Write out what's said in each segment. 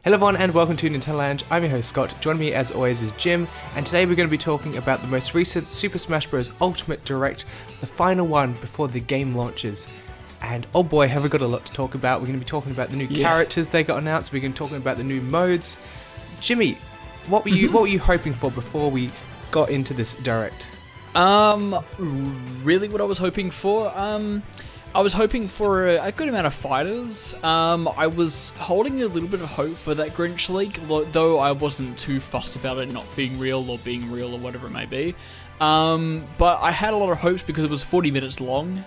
Hello everyone and welcome to Nintendo Lounge. I'm your host Scott. Joining me as always is Jim, and today we're going to be talking about the most recent Super Smash Bros. Ultimate Direct, the final one before the game launches. And oh boy, have we got a lot to talk about. We're going to be talking about the new characters they got announced. We're going to be talking about the new modes. Jimmy, what were you hoping for before we got into this Direct? Really what I was hoping for? I was hoping for a good amount of fighters. I was holding a little bit of hope for that Grinch League, though I wasn't too fussed about it not being real or being real or whatever it may be. But I had a lot of hopes because it was 40 minutes long.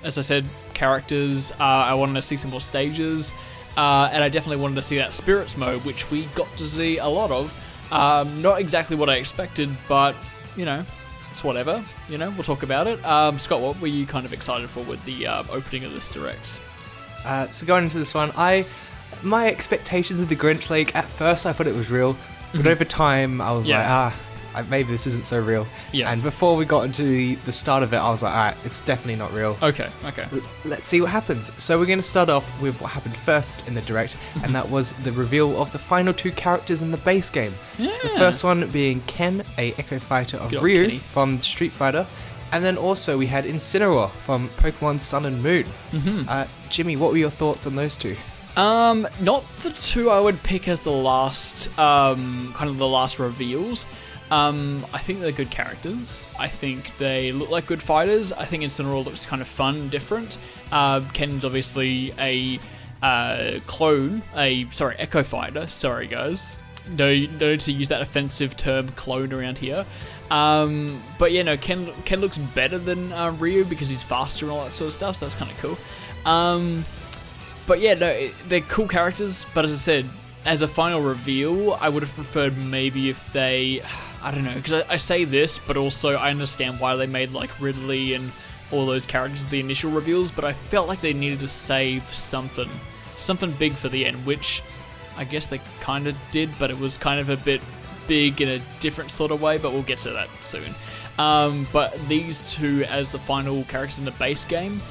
As I said, characters, I wanted to see some more stages, and I definitely wanted to see that Spirits mode, which we got to see a lot of. Not exactly what I expected, but, you know, it's whatever, you know, we'll talk about it. Scott, what were you kind of excited for with the opening of this Direct? So going into this one, my expectations of the Grinch League, at first I thought it was real, but over time I was maybe this isn't so real. Yeah. And before we got into the start of it, I was like, alright, it's definitely not real. Okay. Let's see what happens. So we're going to start off with what happened first in the Direct, and that was the reveal of the final two characters in the base game. Yeah. The first one being Ken, a Echo Fighter of Good old Ryu Kenny. from Street Fighter, and then also we had Incineroar from Pokemon Sun and Moon. Jimmy, what were your thoughts on those two? Not the two I would pick as the last, kind of the last reveals. I think they're good characters. I think they look like good fighters. I think Incineroar looks kind of fun and different. Ken's obviously a Echo Fighter. Sorry, guys. No need to use that offensive term, clone, around here. But yeah, no, Ken looks better than Ryu because he's faster and all that sort of stuff, so that's kind of cool. But yeah, no, they're cool characters, but as I said, as a final reveal, I would have preferred maybe if they... I don't know, because I say this, but also I understand why they made like Ridley and all those characters the initial reveals, but I felt like they needed to save something big for the end, which I guess they kind of did, but it was kind of a bit big in a different sort of way, but we'll get to that soon. But these two as the final characters in the base game,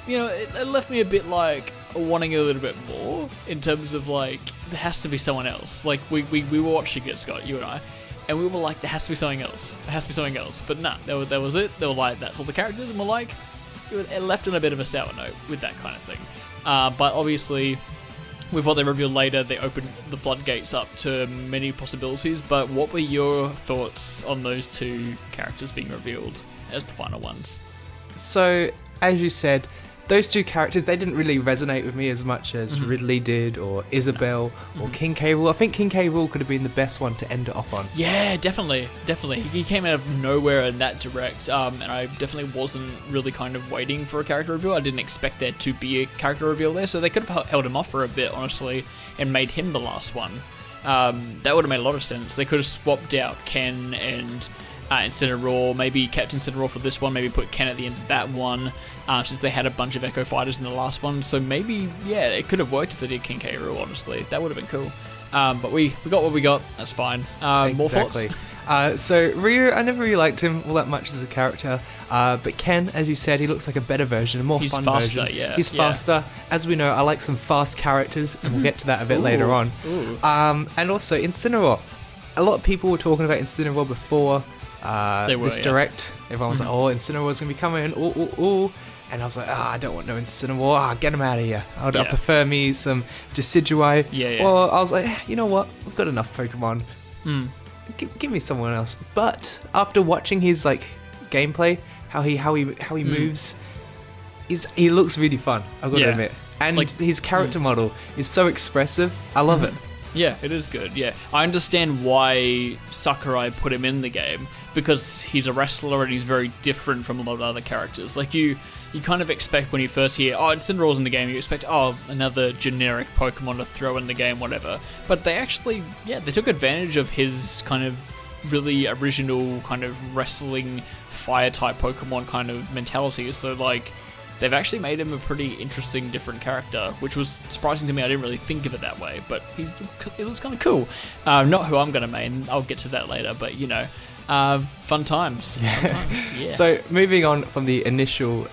you know, it left me a bit like wanting a little bit more in terms of like, there has to be someone else. Like we were watching it, Scott, you and I, and we were like, there has to be something else. There has to be something else. But nah, that was it. They were like, that's all the characters, and we're like, it left on a bit of a sour note with that kind of thing. But obviously, with what they revealed later, they opened the floodgates up to many possibilities. But what were your thoughts on those two characters being revealed as the final ones? So, as you said, those two characters, they didn't really resonate with me as much as Ridley did, or Isabelle, or King K. Rool. I think King K. Rool could have been the best one to end it off on. Yeah, definitely. He came out of nowhere in that Direct, and I definitely wasn't really kind of waiting for a character reveal. I didn't expect there to be a character reveal there, so they could have held him off for a bit, honestly, and made him the last one. That would have made a lot of sense. They could have swapped out Ken and Incineroar, maybe kept Incineroar for this one, maybe put Ken at the end of that one, since they had a bunch of Echo Fighters in the last one. So maybe, yeah, it could have worked if they did King K. Rool, honestly. That would have been cool. But we got what we got. That's fine. More thoughts? So Ryu, I never really liked him all that much as a character. But Ken, as you said, he looks like a better version, a more fun faster, version. Yeah. He's faster. As we know, I like some fast characters, and we'll get to that a bit later on. And also Incineroar. A lot of people were talking about Incineroar before this Direct. Everyone was like, oh, Incineroar's going to be coming. Ooh. And I was like, I don't want no Incineroar. Get him out of here. I prefer me some Decidueye. Yeah. Or I was like, you know what? We've got enough Pokemon. Give me someone else. But after watching his like gameplay, how he moves, he looks really fun. I've got to admit. And like, his character model is so expressive. I love it. Yeah, it is good. Yeah, I understand why Sakurai put him in the game, because he's a wrestler and he's very different from a lot of other characters. Like you kind of expect when you first hear, oh, Incineroar's in the game, you expect, oh, another generic Pokemon to throw in the game, whatever. But they actually, they took advantage of his kind of really original kind of wrestling fire type Pokemon kind of mentality. So like, they've actually made him a pretty interesting, different character, which was surprising to me. I didn't really think of it that way, but he looks kind of cool. Not who I'm going to main. I'll get to that later, but you know, fun times. Yeah. So moving on from the initial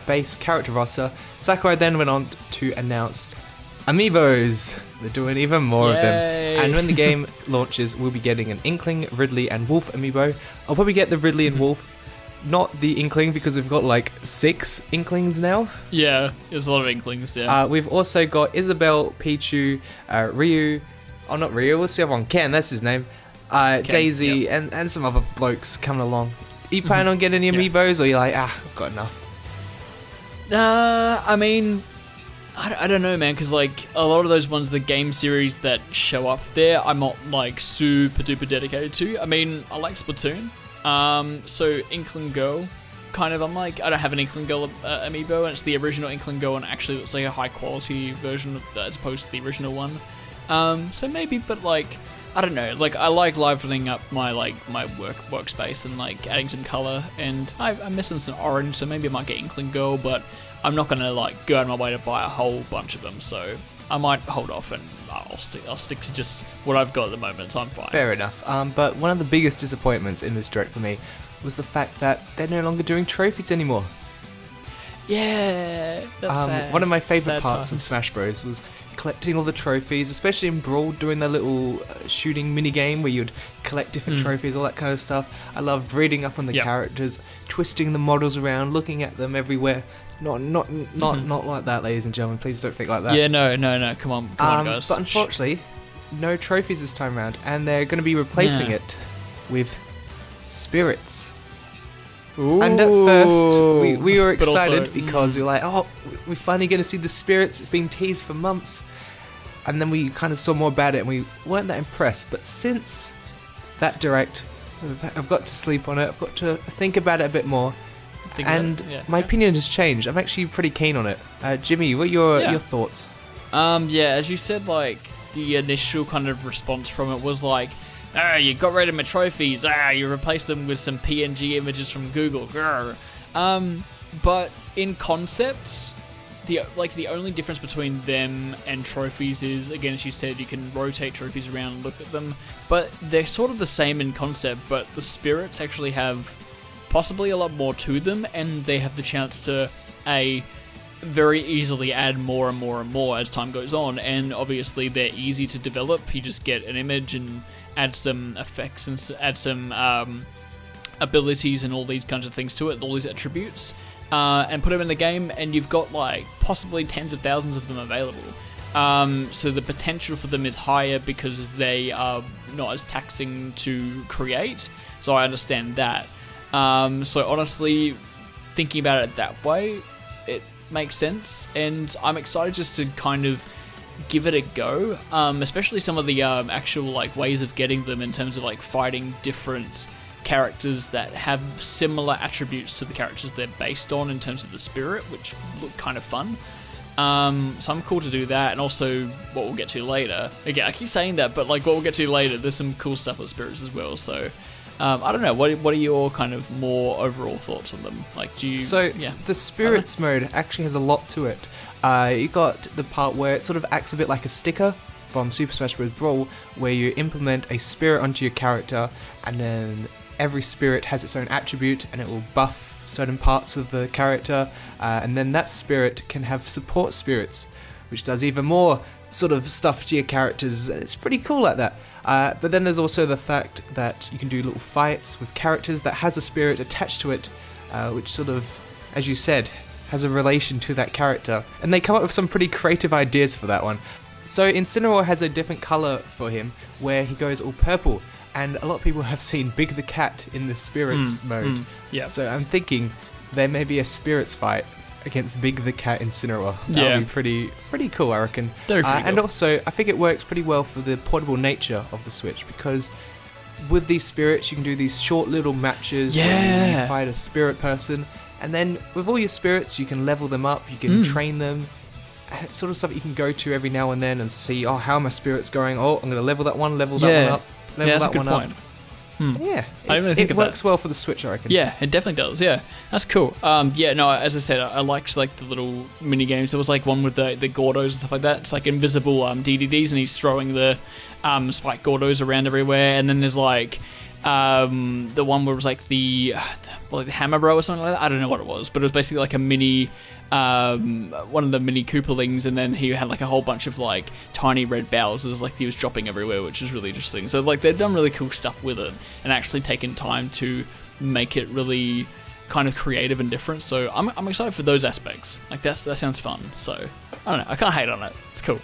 base character roster, Sakurai then went on to announce Amiibos. They're doing even more of them. Yay. And when the game launches, we'll be getting an Inkling, Ridley, and Wolf amiibo. I'll probably get the Ridley and Wolf, not the Inkling, because we've got like 6 Inklings now. Yeah, there's a lot of Inklings, yeah. We've also got Isabelle, Pichu, Ryu. Oh, not Ryu, what's the other one? Ken, that's his name. Daisy, yep. and some other blokes coming along. Are you planning on getting any amiibos, or you're like, I've got enough? I mean, I don't know, man, because like a lot of those ones, the game series that show up there, I'm not like super duper dedicated to. I mean, I like Splatoon, so Inkling Girl, kind of. I'm like, I don't have an Inkling Girl amiibo, and it's the original Inkling Girl, and actually looks like a high quality version of that as opposed to the original one. So maybe, but like, I don't know. Like, I like livening up my workspace and like adding some color, and I'm missing some orange, so maybe I might get Inkling Girl, but I'm not gonna like go out of my way to buy a whole bunch of them. So I might hold off, and I'll stick to just what I've got at the moment. So I'm fine. Fair enough. But one of the biggest disappointments in this direct for me was the fact that they're no longer doing trophies anymore. Yeah, that's sad. One of my favorite Sad parts of times. Smash Bros was collecting all the trophies, especially in Brawl, doing the little shooting mini game where you'd collect different trophies, all that kind of stuff. I loved reading up on the characters, twisting the models around, looking at them everywhere. Not like that, ladies and gentlemen. Please don't think like that. Yeah, no. Come on, guys. But unfortunately, no trophies this time around, and they're going to be replacing it with spirits. Ooh. And at first, we were But also, excited because we were like, oh, we're finally going to see the spirits. It's been teased for months. And then we kind of saw more about it, and we weren't that impressed. But since that direct, I've got to sleep on it. I've got to think about it a bit more. My opinion has changed. I'm actually pretty keen on it. Jimmy, what are your thoughts? As you said, like, the initial kind of response from it was like, you got rid of my trophies. You replaced them with some PNG images from Google. Grr. But in concepts, the only difference between them and trophies is, again, as you said, you can rotate trophies around and look at them. But they're sort of the same in concept, but the spirits actually have possibly a lot more to them, and they have the chance to very easily add more and more and more as time goes on. And obviously they're easy to develop. You just get an image and add some effects and add some abilities and all these kinds of things to it, all these attributes, and put them in the game, and you've got like possibly tens of thousands of them available. So the potential for them is higher because they are not as taxing to create. So I understand that. So honestly, thinking about it that way, it makes sense, and I'm excited just to kind of give it a go, especially some of the actual like ways of getting them in terms of like fighting different characters that have similar attributes to the characters they're based on in terms of the spirit, which look kind of fun. So I'm cool to do that, and also what we'll get to later. Again, I keep saying that, but like what we'll get to later, there's some cool stuff with spirits as well. So I don't know. What are your kind of more overall thoughts on them? Like, do you? So the spirits mode actually has a lot to it. You got the part where it sort of acts a bit like a sticker from Super Smash Bros. Brawl, where you implement a spirit onto your character, and then every spirit has its own attribute, and it will buff certain parts of the character, and then that spirit can have support spirits, which does even more sort of stuff to your characters. It's pretty cool like that. But then there's also the fact that you can do little fights with characters that has a spirit attached to it, which sort of, as you said, has a relation to that character. And they come up with some pretty creative ideas for that one. So Incineroar has a different colour for him, where he goes all purple. And a lot of people have seen Big the Cat in the Spirits mode. Yeah. So I'm thinking there may be a Spirits fight against Big the Cat Incineroar. That would be pretty cool, I reckon. And also, I think it works pretty well for the portable nature of the Switch, because with these spirits, you can do these short little matches where you fight a spirit person. And then with all your spirits, you can level them up, you can train them. And it's sort of stuff you can go to every now and then and see, how are my spirits going? Oh, I'm going to level that one up, level that that's a good one point. up. Yeah, I didn't really think it of works that. well for the Switch, I reckon. Yeah, it definitely does. Yeah, that's cool. As I said, I liked like the little mini games. There was like one with the Gordos and stuff like that. It's like invisible DDDs, and he's throwing the spike Gordos around everywhere. And then there's like The one where it was like the Hammer Bro or something like that. I don't know what it was, but it was basically like a mini, one of the mini Koopalings, and then he had like a whole bunch of like tiny red Bowsers, like he was dropping everywhere, which is really interesting. So like they've done really cool stuff with it, and actually taken time to make it really kind of creative and different. So I'm excited for those aspects. Like that sounds fun. So I don't know. I can't hate on it. It's cool.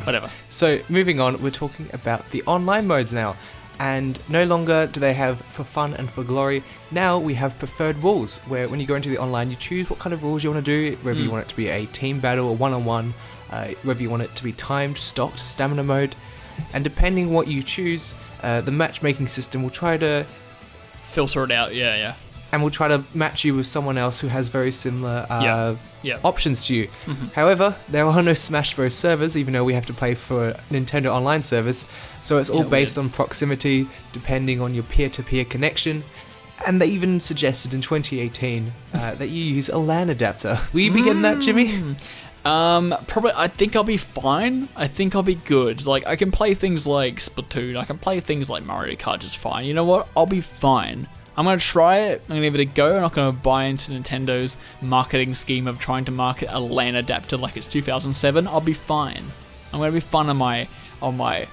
Whatever. So moving on, we're talking about the online modes now. And no longer do they have for fun and for glory. Now we have preferred rules, where when you go into the online, you choose what kind of rules you want to do, whether you want it to be a team battle, a one-on-one, whether you want it to be timed, stocked, stamina mode. And depending what you choose, the matchmaking system will try to filter it out, yeah. And will try to match you with someone else who has very similar Yeah. options to you. However, there are no Smash Bros. Servers, even though we have to pay for Nintendo Online service, so it's all based on proximity, depending on your peer-to-peer connection. And they even suggested in 2018 that you use a LAN adapter. Will you be getting that, Jimmy? Probably. I think I'll be fine. I think I'll be good. Like, I can play things like Splatoon. I can play things like Mario Kart just fine. You know what? I'll be fine. I'm going to try it. I'm going to give it a go. I'm not going to buy into Nintendo's marketing scheme of trying to market a LAN adapter like it's 2007. I'll be fine. I'm going to be fine on my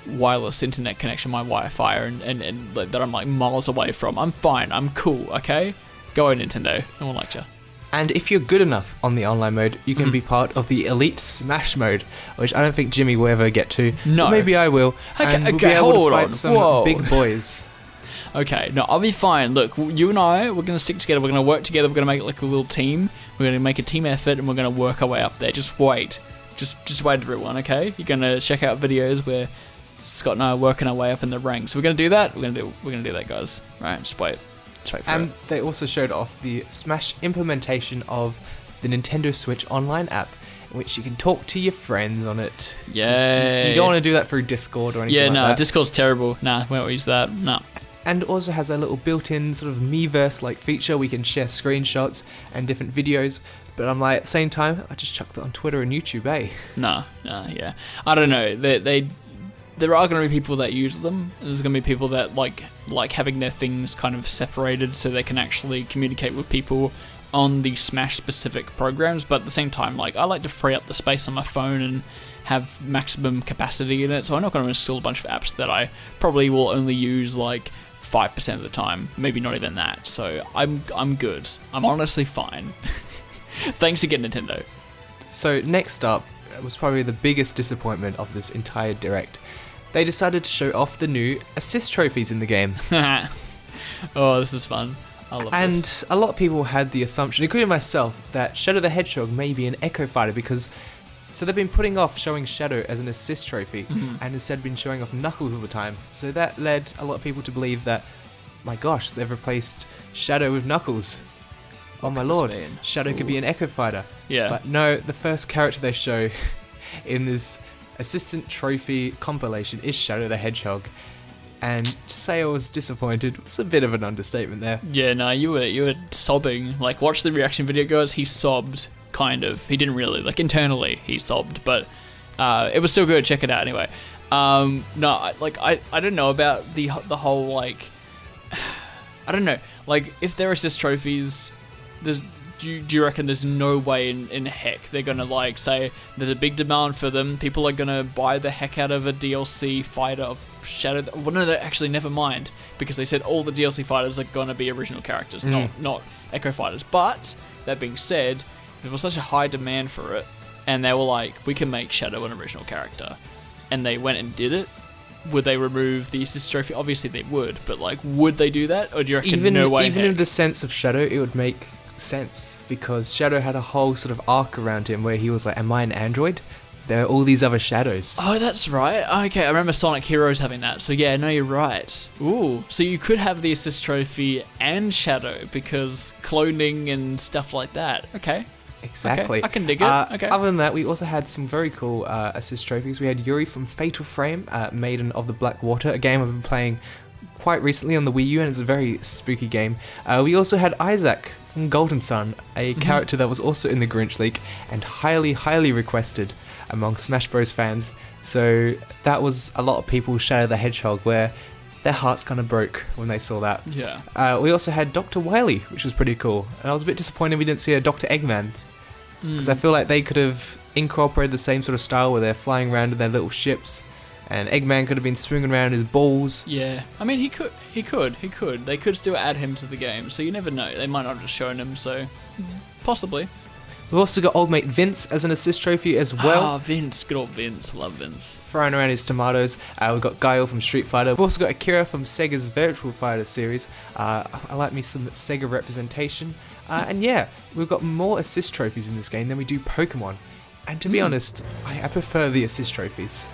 wireless internet connection, my Wi-Fi, and that I'm like miles away from. I'm fine. I'm cool, okay? Go on, Nintendo. No one likes you. And if you're good enough on the online mode, you can be part of the Elite Smash mode, which I don't think Jimmy will ever get to. No. But maybe I will. And we'll be able to fight some big boys. Okay, no, I'll be fine. Look, you and I, we're going to stick together. We're going to work together. We're going to make it like a little team. We're going to make a team effort, and we're going to work our way up there. Just wait. Just wait, everyone, okay? You're going to check out videos where Scott and I are working our way up in the ranks. So we're going to do that. We're going to do that, guys. Right, just wait. Just wait for And it. they also showed off the Smash implementation of the Nintendo Switch Online app, in which you can talk to your friends on it. Yay. You don't want to do that through Discord or anything Yeah, like no, that. Discord's terrible. Nah, we won't use that. No. And it also has a little built-in sort of Miiverse-like feature. We can share screenshots and different videos. But I'm like, at the same time, I just chuck that on Twitter and YouTube, eh? No, yeah. I don't know. There are going to be people that use them. There's going to be people that like having their things kind of separated so they can actually communicate with people on the Smash-specific programs. But at the same time, like, I like to free up the space on my phone and have maximum capacity in it. So I'm not going to install a bunch of apps that I probably will only use like 5% of the time, maybe not even that. So I'm good. I'm honestly fine. Thanks again, Nintendo. So next up was probably the biggest disappointment of this entire Direct. They decided to show off the new assist trophies in the game. Oh, this is fun. I love And this. a lot of people had the assumption, including myself, that Shadow the Hedgehog may be an Echo Fighter because... So they've been putting off showing Shadow as an assist trophy and instead been showing off Knuckles all the time. So that led a lot of people to believe that, my gosh, they've replaced Shadow with Knuckles. Oh my could this lord, mean? Shadow could be an Echo Fighter. Yeah. But no, the first character they show in this assistant trophy compilation is Shadow the Hedgehog. And to say I was disappointed was a bit of an understatement there. Yeah, no, you were sobbing. Like, watch the reaction video, guys. He sobbed, kind of. He didn't really. Like, internally, he sobbed, but it was still good. Check it out anyway. No, I don't know about the whole, like... I don't know. Like, if they're assist trophies, do you reckon there's no way in heck they're gonna, like, say there's a big demand for them, people are gonna buy the heck out of a DLC fighter of Shadow? Well, no, actually, never mind, because they said all the DLC fighters are gonna be original characters, not Echo Fighters. But that being said, there was such a high demand for it, and they were like, we can make Shadow an original character, and they went and did it. Would they remove the assist trophy? Obviously they would, but like, would they do that, or do you reckon no way? Even in the sense of Shadow, it would make sense because Shadow had a whole sort of arc around him where he was like, am I an android? There are all these other Shadows. Oh, that's right. Okay, I remember Sonic Heroes having that. So yeah, no, you're right. Ooh, so you could have the assist trophy and Shadow because cloning and stuff like that. Okay. Exactly. Okay, I can dig it. Okay. Other than that, we also had some very cool assist trophies. We had Yuri from Fatal Frame, Maiden of the Black Water, a game I've been playing quite recently on the Wii U, and it's a very spooky game. We also had Isaac from Golden Sun, a character that was also in the Grinch League and highly, highly requested among Smash Bros fans. So that was a lot of people Shadow the Hedgehog, where their hearts kind of broke when they saw that. Yeah. We also had Dr. Wily, which was pretty cool. And I was a bit disappointed we didn't see a Dr. Eggman. Because I feel like they could have incorporated the same sort of style where they're flying around in their little ships. And Eggman could have been swinging around his balls. Yeah. I mean, he could. They could still add him to the game, so you never know. They might not have just shown him, so possibly. We've also got old mate Vince as an assist trophy as well. Ah, Vince. Good old Vince. Love Vince. Throwing around his tomatoes. We've got Guile from Street Fighter. We've also got Akira from Sega's Virtual Fighter series. I like me some Sega representation. And yeah, we've got more assist trophies in this game than we do Pokemon. And to be honest, I prefer the assist trophies.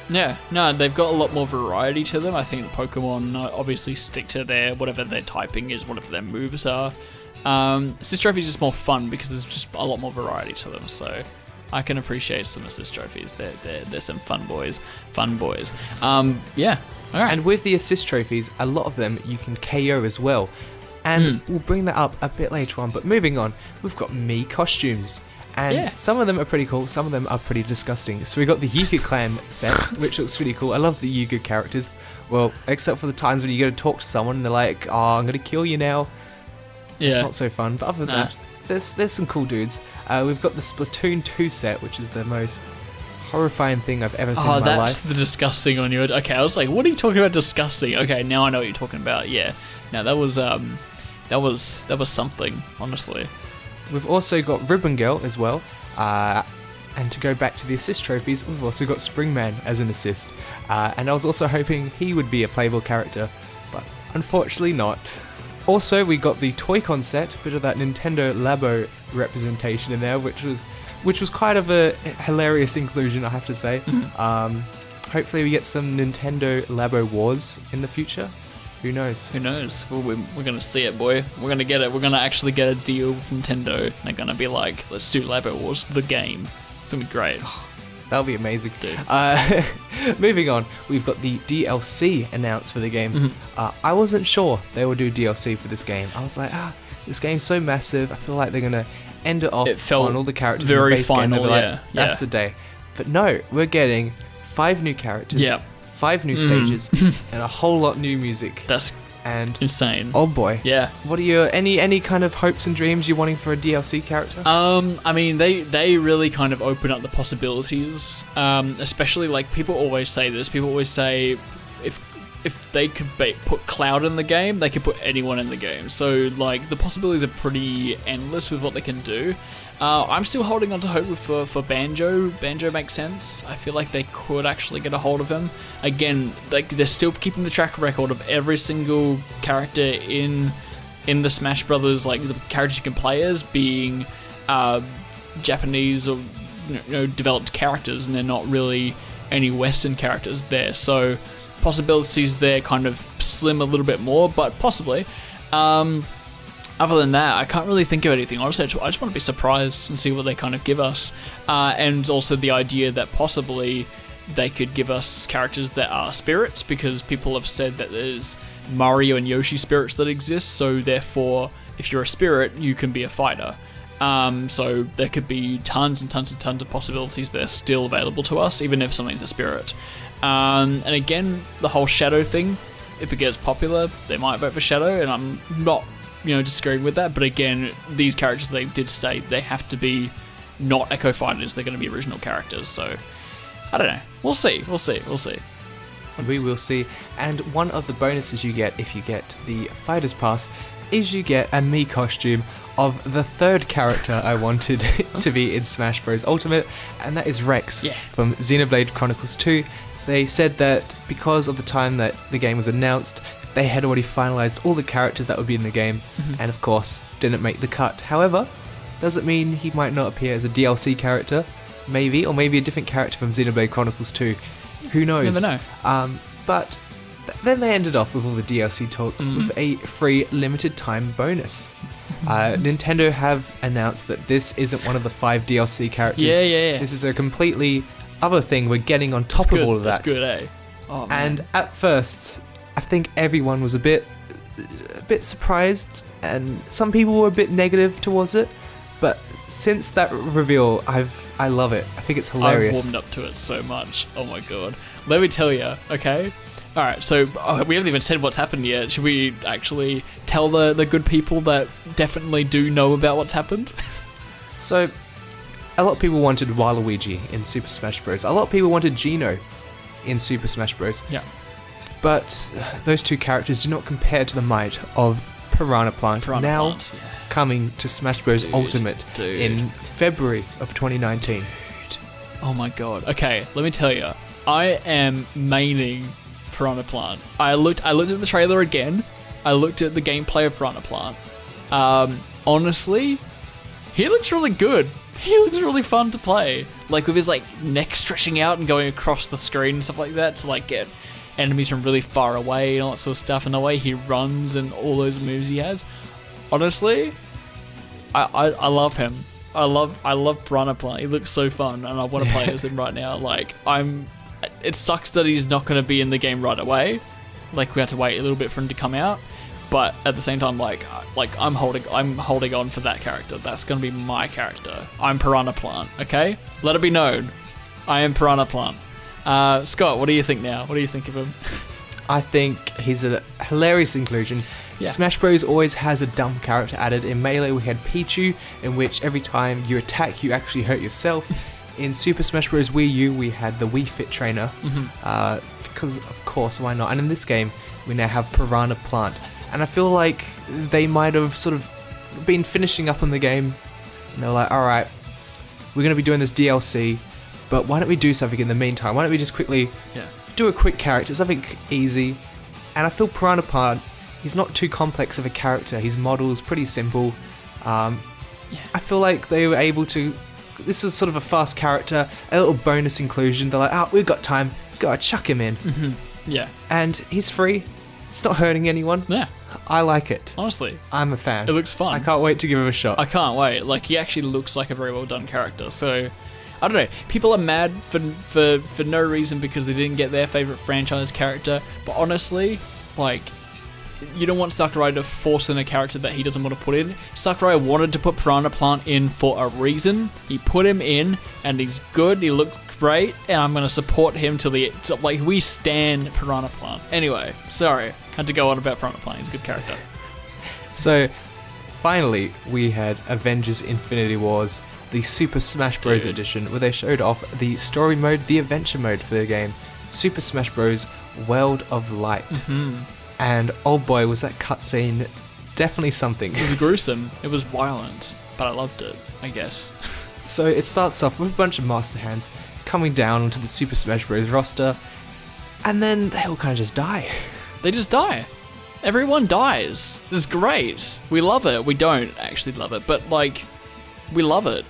Yeah, no, they've got a lot more variety to them. I think Pokemon obviously stick to whatever their typing is, whatever their moves are. Assist trophies is more fun because there's just a lot more variety to them. So I can appreciate some assist trophies. They're some fun boys. Yeah. All right. And with the assist trophies, a lot of them you can KO as well. And we'll bring that up a bit later on. But moving on, we've got Mii costumes. And some of them are pretty cool, some of them are pretty disgusting. So we got the Yiga Clan set, which looks really cool. I love the Yiga characters. Well, except for the times when you go to talk to someone and they're like, oh, I'm going to kill you now. Yeah. It's not so fun. But other than that, there's some cool dudes. We've got the Splatoon 2 set, which is the most horrifying thing I've ever seen in my life. Oh, that's the disgusting on you. Okay, I was like, what are you talking about disgusting? Okay, now I know what you're talking about. Yeah. No, that was something, honestly. We've also got Ribbon Girl as well. And to go back to the assist trophies, we've also got Springman as an assist. And I was also hoping he would be a playable character, but unfortunately not. Also, we got the Toy-Con set, bit of that Nintendo Labo representation in there, which was quite of a hilarious inclusion, I have to say. Hopefully we get some Nintendo Labo Wars in the future. Who knows? Who knows? We're going to see it, boy. We're going to get it. We're going to actually get a deal with Nintendo. They're going to be like, let's do Labo Wars, the game. It's going to be great. That'll be amazing. Dude. Moving on, we've got the DLC announced for the game. I wasn't sure they would do DLC for this game. I was like, this game's so massive. I feel like they're going to end it off on all the characters in the base game. They'll be like, that's the day. But no, we're getting 5 new characters. 5 new stages and a whole lot new music. That's insane. Oh boy. Yeah. What are your any kind of hopes and dreams you're wanting for a DLC character? I mean, they really kind of open up the possibilities. Especially like people always say this. People always say if they could put Cloud in the game, they could put anyone in the game. So like the possibilities are pretty endless with what they can do. I'm still holding on to hope for Banjo. Banjo makes sense. I feel like they could actually get a hold of him. Again, they're still keeping the track record of every single character in the Smash Brothers, like the characters you can play as, being Japanese or developed characters, and they're not really any Western characters there. So possibilities there kind of slim a little bit more, but possibly. Other than that, I can't really think of anything. Honestly, I just want to be surprised and see what they kind of give us. And also the idea that possibly they could give us characters that are spirits, because people have said that there's Mario and Yoshi spirits that exist, so therefore, if you're a spirit, you can be a fighter. So there could be tons and tons and tons of possibilities that are still available to us, even if something's a spirit. And again, the whole Shadow thing, if it gets popular, they might vote for Shadow, and I'm not disagreeing with that, but again, these characters, they did state they have to be not Echo Fighters, they're going to be original characters, so I don't know. We'll see. We will see. And one of the bonuses you get if you get the Fighters Pass is you get a Mii costume of the third character I wanted to be in Smash Bros. Ultimate, and that is Rex from Xenoblade Chronicles 2. They said that because of the time that the game was announced, they had already finalized all the characters that would be in the game, and of course didn't make the cut. However, doesn't mean he might not appear as a DLC character, maybe, or maybe a different character from Xenoblade Chronicles 2. Who knows? Never know. But then they ended off with all the DLC talk with a free limited time bonus. Nintendo have announced that this isn't one of the 5 DLC characters. Yeah. This is a completely other thing we're getting on top of all of that. That's good, eh? Oh, man. And at first, I think everyone was a bit surprised, and some people were a bit negative towards it. But since that reveal, I've I love it. I think it's I've hilarious. warmed up to it so much. Oh my god. Let me tell you, okay? Alright, so we haven't even said what's happened yet. Should we actually tell the good people that definitely do know about what's happened? So, a lot of people wanted Waluigi in Super Smash Bros. A lot of people wanted Geno in Super Smash Bros. Yeah. But those two characters do not compare to the might of Piranha Plant, now coming to Smash Bros. Ultimate in February of 2019. Oh my god. Okay, let me tell you. I am maining Piranha Plant. I looked at the trailer again. I looked at the gameplay of Piranha Plant. Honestly, he looks really good. He looks really fun to play. Like with his like neck stretching out and going across the screen and stuff like that to like get enemies from really far away and all that sort of stuff, and the way he runs and all those moves he has. Honestly, I love him. I love Piranha Plant. He looks so fun, and I want to play as him right now. Like it sucks that he's not going to be in the game right away. Like we have to wait a little bit for him to come out. But at the same time, like I'm holding on for that character. That's going to be my character. I'm Piranha Plant. Okay, let it be known. I am Piranha Plant. Scott, what do you think now? What do you think of him? I think he's a hilarious inclusion. Yeah. Smash Bros. Always has a dumb character added. In Melee, we had Pichu, in which every time you attack, you actually hurt yourself. In Super Smash Bros. Wii U, we had the Wii Fit Trainer, because of course, why not? And in this game, we now have Piranha Plant. And I feel like they might have sort of been finishing up on the game. And they're like, alright, we're going to be doing this DLC, but why don't we do something in the meantime? Why don't we just quickly do a quick character, something easy? And I feel Piranha Plant, he's not too complex of a character. His model's pretty simple. I feel like they were able to... This was sort of a fast character, a little bonus inclusion. They're like, we've got time, gotta chuck him in. Yeah. And he's free. It's not hurting anyone. Yeah. I like it. Honestly. I'm a fan. It looks fun. I can't wait to give him a shot. I can't wait. Like, he actually looks like a very well done character. So, I don't know. People are mad for no reason because they didn't get their favorite franchise character. But honestly, like, you don't want Sakurai to force in a character that he doesn't want to put in. Sakurai wanted to put Piranha Plant in for a reason. He put him in, and he's good. He looks great, and I'm going to support him till like, we stand Piranha Plant. Anyway, sorry. Had to go on about Piranha Plant. He's a good character. So, finally, we had Avengers Infinity Wars, the Super Smash Bros. Edition, where they showed off the story mode, the adventure mode for the game, Super Smash Bros. World of Light. And oh boy, was that cutscene definitely something. It was gruesome. It was violent, but I loved it, I guess. So it starts off with a bunch of Master Hands coming down onto the Super Smash Bros. Roster, and then they all kind of just die. They just die. Everyone dies. It's great. We love it. We don't actually love it, but like, we love it.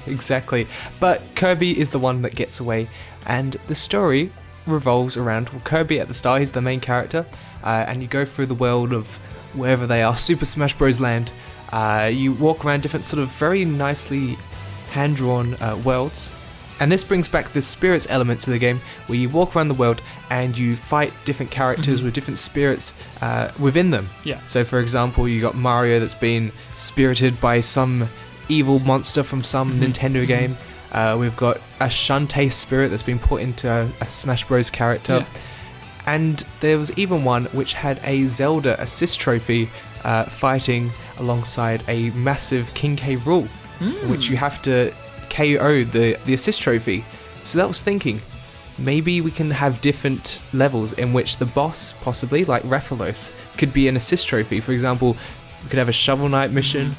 Exactly. But Kirby is the one that gets away, and the story revolves around Kirby at the start. He's the main character, and you go through the world of wherever they are, Super Smash Bros. Land. You walk around different sort of very nicely hand-drawn worlds, and this brings back the spirits element to the game, where you walk around the world and you fight different characters with different spirits within them. Yeah. So for example, you got Mario that's been spirited by some evil monster from some Nintendo game. We've got a Shantae spirit that's been put into a Smash Bros. Character. Yeah. And there was even one which had a Zelda assist trophy fighting alongside a massive King K. Rool, which you have to KO the assist trophy. So that was thinking, maybe we can have different levels in which the boss, possibly, like Rathalos, could be an assist trophy. For example, we could have a Shovel Knight mission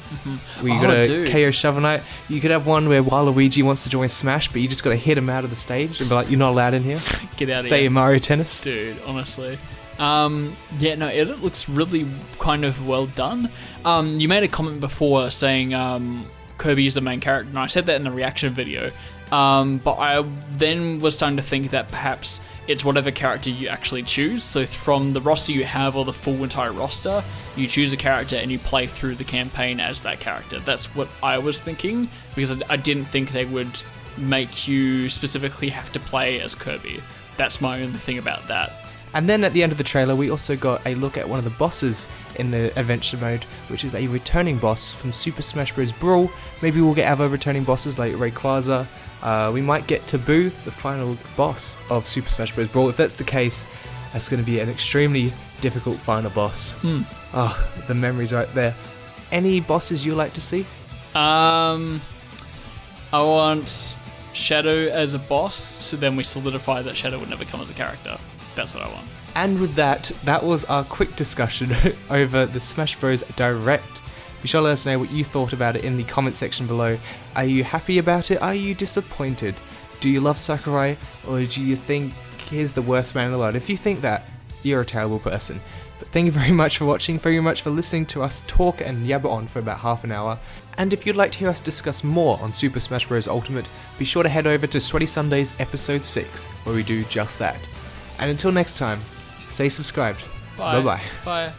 where you gotta KO Shovel Knight. You could have one where Waluigi wants to join Smash, but you just gotta hit him out of the stage and be like, you're not allowed in here. Get out of here. Stay in Mario Tennis. Dude, honestly. It looks really kind of well done. You made a comment before saying Kirby is the main character, and I said that in the reaction video. But I then was starting to think that perhaps it's whatever character you actually choose. So from the roster you have, or the full entire roster, you choose a character and you play through the campaign as that character. That's what I was thinking, because I didn't think they would make you specifically have to play as Kirby. That's my only thing about that. And then at the end of the trailer, we also got a look at one of the bosses in the adventure mode, which is a returning boss from Super Smash Bros. Brawl. Maybe we'll get other returning bosses like Rayquaza. We might get Taboo, the final boss of Super Smash Bros. Brawl. If that's the case, that's going to be an extremely difficult final boss. Oh, the memories right there. Any bosses you like to see? I want Shadow as a boss, so then we solidify that Shadow would never come as a character. That's what I want. And with that was our quick discussion over the Smash Bros. Direct. Be sure to let us know what you thought about it in the comment section below. Are you happy about it? Are you disappointed? Do you love Sakurai? Or do you think he's the worst man in the world? If you think that, you're a terrible person. But thank you very much for watching, thank you very much for listening to us talk and yabber on for about half an hour. And if you'd like to hear us discuss more on Super Smash Bros. Ultimate, be sure to head over to Sweaty Sundays Episode 6, where we do just that. And until next time, stay subscribed. Bye. Bye-bye. Bye.